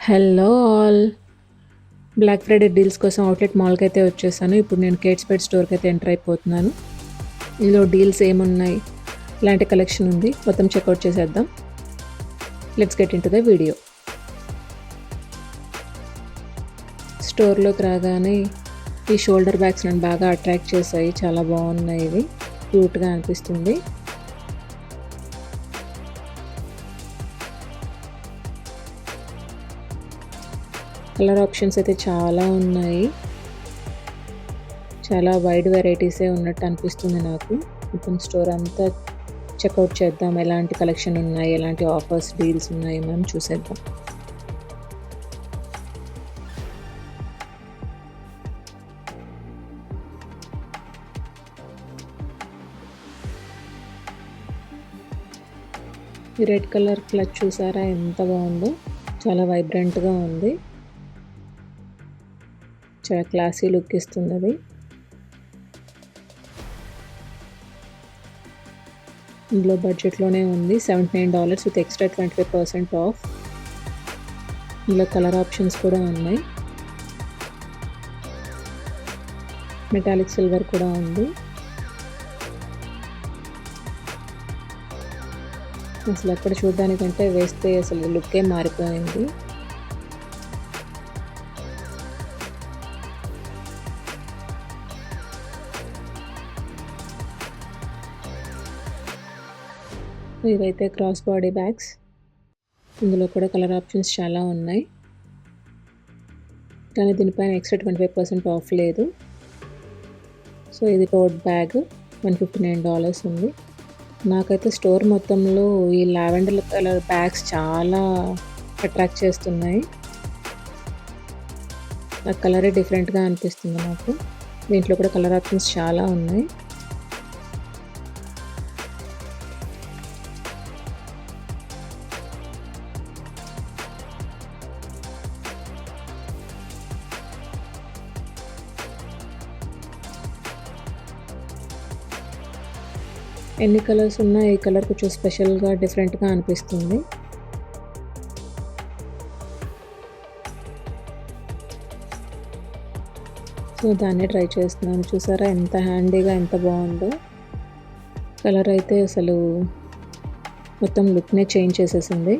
Hello all. Black Friday deals కోసం outlet మాల్కి అయితే వచ్చేసాను. ఇప్పుడు నేను కేట్స్పేట్ స్టోర్కి అయితే ఎంటర్ అయిపోతున్నాను. ఇందులో డీల్స్ ఏమున్నాయి, ఇలాంటి కలెక్షన్ ఉంది, మొత్తం చెక్అవుట్ చేసేద్దాం. Let's get into the video. స్టోర్లోకి రాగానే ఈ షోల్డర్ బ్యాగ్స్ నన్ను బాగా అట్రాక్ట్ చేశాయి. చాలా బాగున్నాయి, ఇవి క్యూట్గా అనిపిస్తుంది. కలర్ ఆప్షన్స్ అయితే చాలా ఉన్నాయి. చాలా వైడ్ వెరైటీసే ఉన్నట్టు అనిపిస్తుంది నాకు. మొత్తం స్టోర్ అంతా చెక్అవుట్ చేద్దాం. ఎలాంటి కలెక్షన్ ఉన్నాయి, ఎలాంటి ఆఫర్స్, డీల్స్ ఉన్నాయి, మనం చూసేద్దాం. ఈ రెడ్ కలర్ క్లచ్ చూసారా ఎంత బాగుందో. చాలా వైబ్రెంట్గా ఉంది, చాలా క్లాసీ లుక్ ఇస్తుంది అది. ఇందులో బడ్జెట్లోనే ఉంది, $79 విత్ ఎక్స్ట్రా 25% ఆఫ్. ఇందులో కలర్ ఆప్షన్స్ కూడా ఉన్నాయి. మెటాలిక్ సిల్వర్ కూడా ఉంది. అసలు అక్కడ చూడడానికంటే వేస్తే అసలు లుక్కే మారిపోయింది. ఇవైతే క్రాస్ బాడీ బ్యాగ్స్. ఇందులో కూడా కలర్ ఆప్షన్స్ చాలా ఉన్నాయి, కానీ దీనిపైన ఎక్స్ట్రా 25% ఆఫ్ లేదు. సో ఇది టోట్ బ్యాగ్, $159 ఉంది. నాకైతే స్టోర్ మొత్తంలో ఈ లావెండర్ కలర్ బ్యాగ్స్ చాలా అట్రాక్ట్ చేస్తున్నాయి. ఆ కలరే డిఫరెంట్గా అనిపిస్తుంది నాకు. దీంట్లో కూడా కలర్ ఆప్షన్స్ చాలా ఉన్నాయి. ఎన్ని కలర్స్ ఉన్నా ఈ కలర్ కొంచెం స్పెషల్గా డిఫరెంట్గా అనిపిస్తుంది. సో దాన్నే ట్రై చేస్తున్నాను. చూసారా ఎంత హ్యాండీగా, ఎంత బాగుందో. కలర్ అయితే అసలు మొత్తం లుక్నే చేంజ్ చేసేసింది.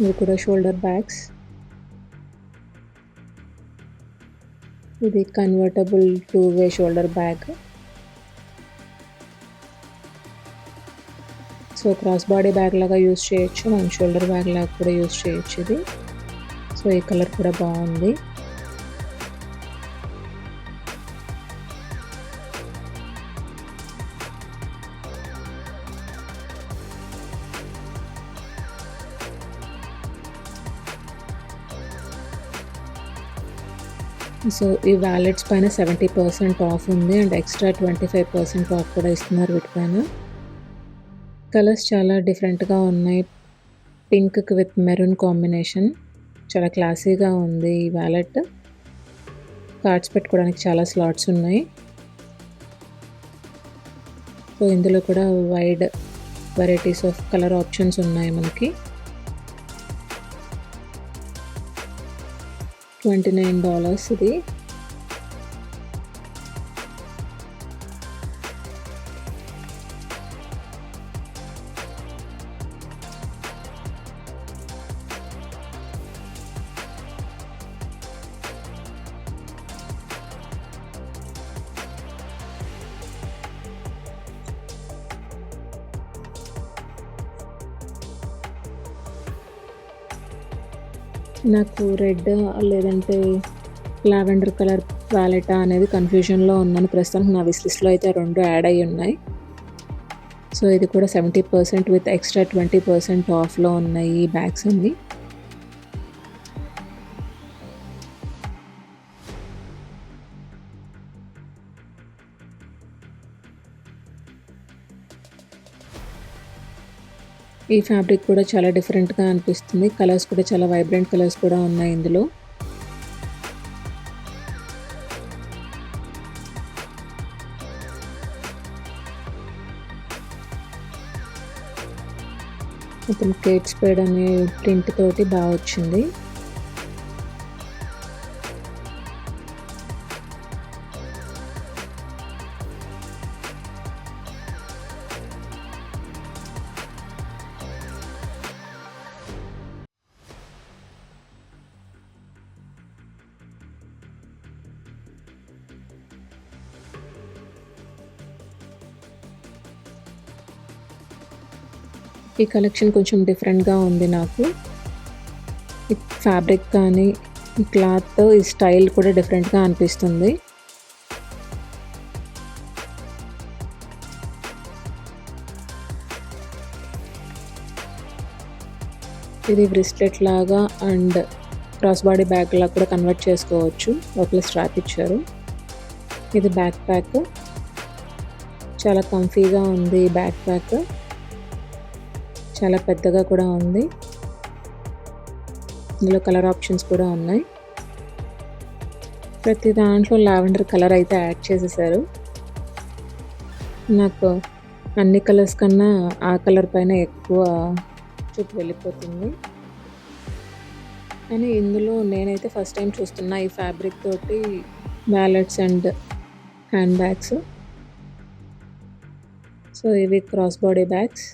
ఇవి కూడా షోల్డర్ బ్యాగ్స్. ఇది కన్వర్టబుల్ 2-వే shoulder bag. So cross body bag లాగా యూస్ చేయొచ్చు, మనం షోల్డర్ బ్యాగ్ లాగా కూడా యూస్ చేయొచ్చు ఇది. సో ఈ కలర్ కూడా బాగుంది. సో ఈ వ్యాలెట్స్ పైన 70% ఆఫ్ ఉంది అండ్ ఎక్స్ట్రా 25% ఆఫ్ కూడా ఇస్తున్నారు వీటిపైన. కలర్స్ చాలా డిఫరెంట్గా ఉన్నాయి. పింక్కి విత్ మెరూన్ కాంబినేషన్, చాలా క్లాసీగా ఉంది ఈ వ్యాలెట్. కార్డ్స్ పెట్టుకోవడానికి చాలా స్లాట్స్ ఉన్నాయి. సో ఇందులో కూడా wide varieties of colour options ఉన్నాయి మనకి. $29 ఇది. నాకు రెడ్ లేదంటే లావెండర్ కలర్ వ్యాలెటా అనేది కన్ఫ్యూజన్లో ఉన్నాను. ప్రస్తుతానికి నా విష్ లిస్ట్లో అయితే 2 యాడ్ అయ్యి ఉన్నాయి. సో ఇది కూడా 70% విత్ ఎక్స్ట్రా 20% ఆఫ్లో ఉన్నాయి ఈ బ్యాగ్స్ అన్ని. ఈ ఫ్యాబ్రిక్ కూడా చాలా డిఫరెంట్గా అనిపిస్తుంది. కలర్స్ కూడా చాలా వైబ్రెంట్ కలర్స్ కూడా ఉన్నాయి ఇందులో. మొత్తం కేట్ స్పేడ్ అనే ప్రింట్ తోటి బాగా వచ్చింది. ఈ కలెక్షన్ కొంచెం డిఫరెంట్‌గా ఉంది నాకు. ఈ ఫ్యాబ్రిక్ కానీ, ఈ క్లాత్, ఈ స్టైల్ కూడా డిఫరెంట్‌గా అనిపిస్తుంది. ఇది బ్రెస్లెట్ లాగా అండ్ క్రాస్ బాడీ బ్యాగ్‌లా కూడా కన్వర్ట్ చేసుకోవచ్చు. లోపల స్ట్రాప్ ఇచ్చారు. ఇది బ్యాక్ ప్యాక్. చాలా కంఫీగా ఉంది ఈ బ్యాక్ ప్యాక్. చాలా పెద్దగా కూడా ఉంది. ఇందులో కలర్ ఆప్షన్స్ కూడా ఉన్నాయి. ప్రతి దాంట్లో లావెండర్ కలర్ అయితే యాడ్ చేసేసారు. నాకు అన్ని కలర్స్ కన్నా ఆ కలర్ పైన ఎక్కువ చూపు వెళ్ళిపోతుంది. కానీ ఇందులో నేనైతే ఫస్ట్ టైం చూస్తున్నా ఈ ఫ్యాబ్రిక్ తోటి wallets and hand bags. So ఇవి క్రాస్ బాడీ బ్యాగ్స్.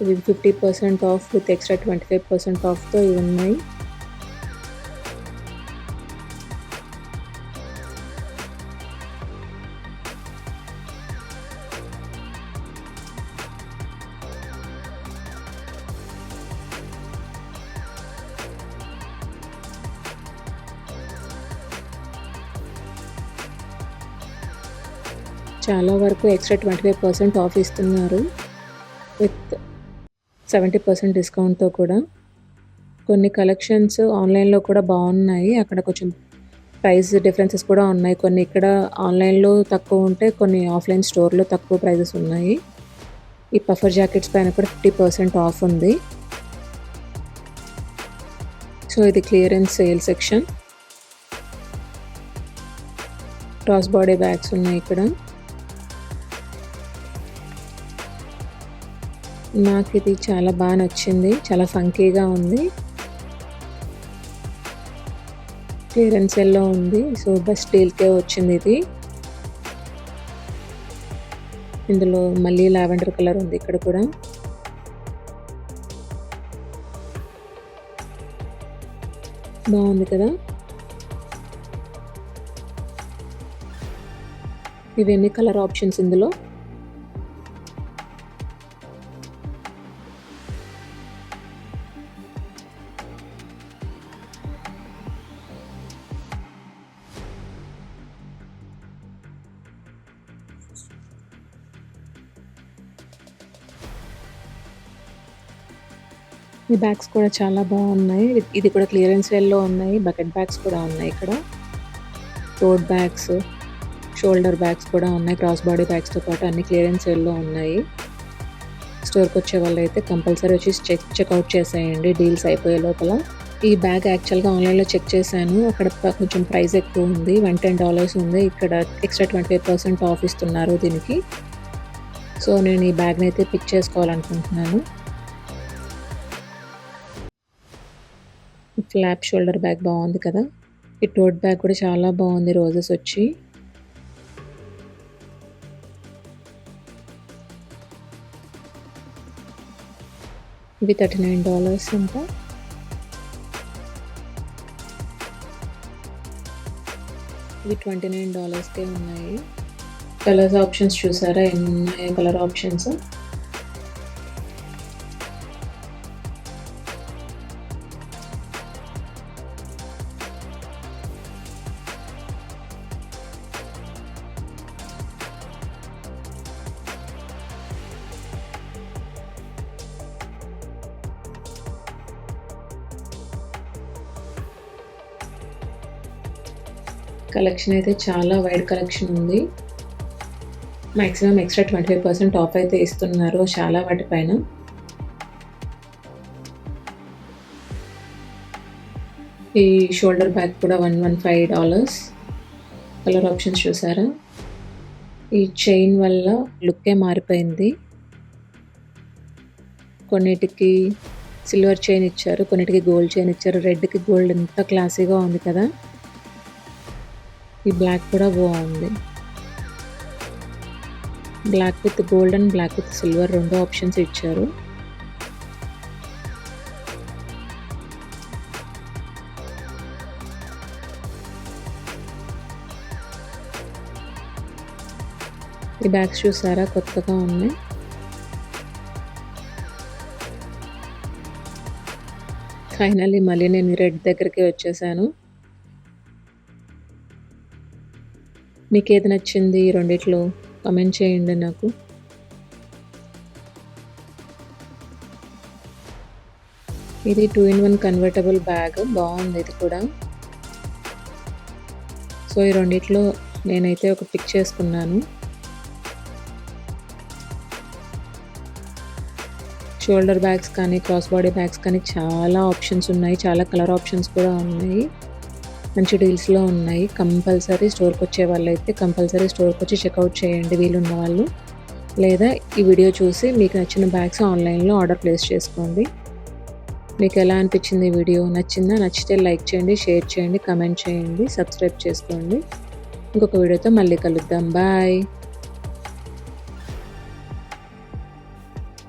ఇవి 50% ఆఫ్ విత్ ఎక్స్ట్రా 25% ఆఫ్తో ఇవి ఉన్నాయి. చాలా వరకు ఎక్స్ట్రా 25% ఆఫ్ ఇస్తున్నారు విత్ 70% డిస్కౌంట్తో కూడా. కొన్ని కలెక్షన్స్ ఆన్లైన్లో కూడా బాగున్నాయి. అక్కడ కొంచెం ప్రైస్ డిఫరెన్సెస్ కూడా ఉన్నాయి. కొన్ని ఇక్కడ ఆన్లైన్లో తక్కువ ఉంటే కొన్ని ఆఫ్లైన్ స్టోర్లో తక్కువ ప్రైజెస్ ఉన్నాయి. ఈ పఫర్ జాకెట్స్ పైన కూడా 50% ఆఫ్ ఉంది. సో ఇది clearance sale section. Cross body bags ఉన్నాయి ఇక్కడ. నాకు ఇది చాలా బాగా నచ్చింది. చాలా ఫంకీగా ఉంది. క్లియరెన్స్ సేల్లో ఉంది. సో బెస్ట్ డీల్కే వచ్చింది ఇది. ఇందులో మళ్ళీ లావెండర్ కలర్ ఉంది ఇక్కడ కూడా. బాగుంది కదా. ఇవన్నీ కలర్ ఆప్షన్స్ ఇందులో. ఈ బ్యాగ్స్ కూడా చాలా బాగున్నాయి. ఇది కూడా క్లియరెన్స్ సేల్లో ఉన్నాయి. బకెట్ బ్యాగ్స్ కూడా ఉన్నాయి ఇక్కడ. టోట్ బ్యాగ్స్, షోల్డర్ బ్యాగ్స్ కూడా ఉన్నాయి. క్రాస్ బాడీ బ్యాగ్స్తో పాటు అన్ని క్లియరెన్స్ సేల్లో ఉన్నాయి. స్టోర్కి వచ్చే వాళ్ళు అయితే కంపల్సరీ వచ్చి చెక్అవుట్ చేసేయండి డీల్స్ అయిపోయే లోపల. ఈ బ్యాగ్ యాక్చువల్గా ఆన్లైన్లో చెక్ చేశాను. అక్కడ కొంచెం ప్రైస్ ఎక్కువ ఉంది. $110 ఉంది. ఇక్కడ ఎక్స్ట్రా 25% ఆఫ్ ఇస్తున్నారు దీనికి. సో నేను ఈ బ్యాగ్ని అయితే పిక్ చేసుకోవాలనుకుంటున్నాను. ఫ్లాప్ షోల్డర్ బ్యాగ్ బాగుంది కదా. ఈ టోట్ బ్యాగ్ కూడా చాలా బాగుంది. రోజెస్ వచ్చి ఇవి $39 అంట. ఇవి $29కే ఉన్నాయి. కలర్స్ ఆప్షన్స్ చూసారా ఎన్ని ఉన్నాయో కలర్ ఆప్షన్స్. కలెక్షన్ అయితే చాలా వైడ్ కలెక్షన్ ఉంది. మ్యాక్సిమం ఎక్స్ట్రా 25% ఆఫ్ అయితే ఇస్తున్నారు చాలా వాటిపైన. ఈ షోల్డర్ బ్యాగ్ కూడా $115. కలర్ ఆప్షన్స్ చూసారా. ఈ చైన్ వల్ల లుక్కే మారిపోయింది. కొన్నిటికి సిల్వర్ చైన్ ఇచ్చారు, కొన్నిటికి గోల్డ్ చైన్ ఇచ్చారు. రెడ్‌కి గోల్డ్ ఎంత క్లాసీగా ఉంది కదా! ఈ బ్లాక్ కూడా బాగుంది. Black with gold and black with silver 2 options ఇచ్చారు. ఈ బ్యాగ్స్ చూసారా కొత్తగా ఉన్నాయి. ఫైనల్లీ మళ్ళీ నేను రెడ్ దగ్గరికి వచ్చేసాను. మీకేది నచ్చింది ఈ రెండిట్లో కామెంట్ చేయండి నాకు. ఇది 2 in 1 కన్వర్టబుల్ బ్యాగ్ బాగుంది ఇది కూడా. సో ఈ రెండిట్లో నేనైతే ఒక పిక్ చేసుకున్నాను. షోల్డర్ బ్యాగ్స్ కానీ క్రాస్ బాడీ బ్యాగ్స్ కానీ చాలా ఆప్షన్స్ ఉన్నాయి, చాలా కలర్ ఆప్షన్స్ కూడా ఉన్నాయి. మంచి డీల్స్లో ఉన్నాయి. కంపల్సరీ స్టోర్కి వచ్చే వాళ్ళైతే కంపల్సరీ స్టోర్కి వచ్చి చెక్అవుట్ చేయండి వీలున్న వాళ్ళు. లేదా ఈ వీడియో చూసి మీకు నచ్చిన బ్యాగ్స్ ఆన్లైన్లో ఆర్డర్ ప్లేస్ చేసుకోండి. మీకు ఎలా అనిపించింది ఈ వీడియో? నచ్చిందా? నచ్చితే లైక్ చేయండి, షేర్ చేయండి, కామెంట్ చేయండి, సబ్స్క్రైబ్ చేసుకోండి. ఇంకొక వీడియోతో మళ్ళీ కలుద్దాం. బాయ్.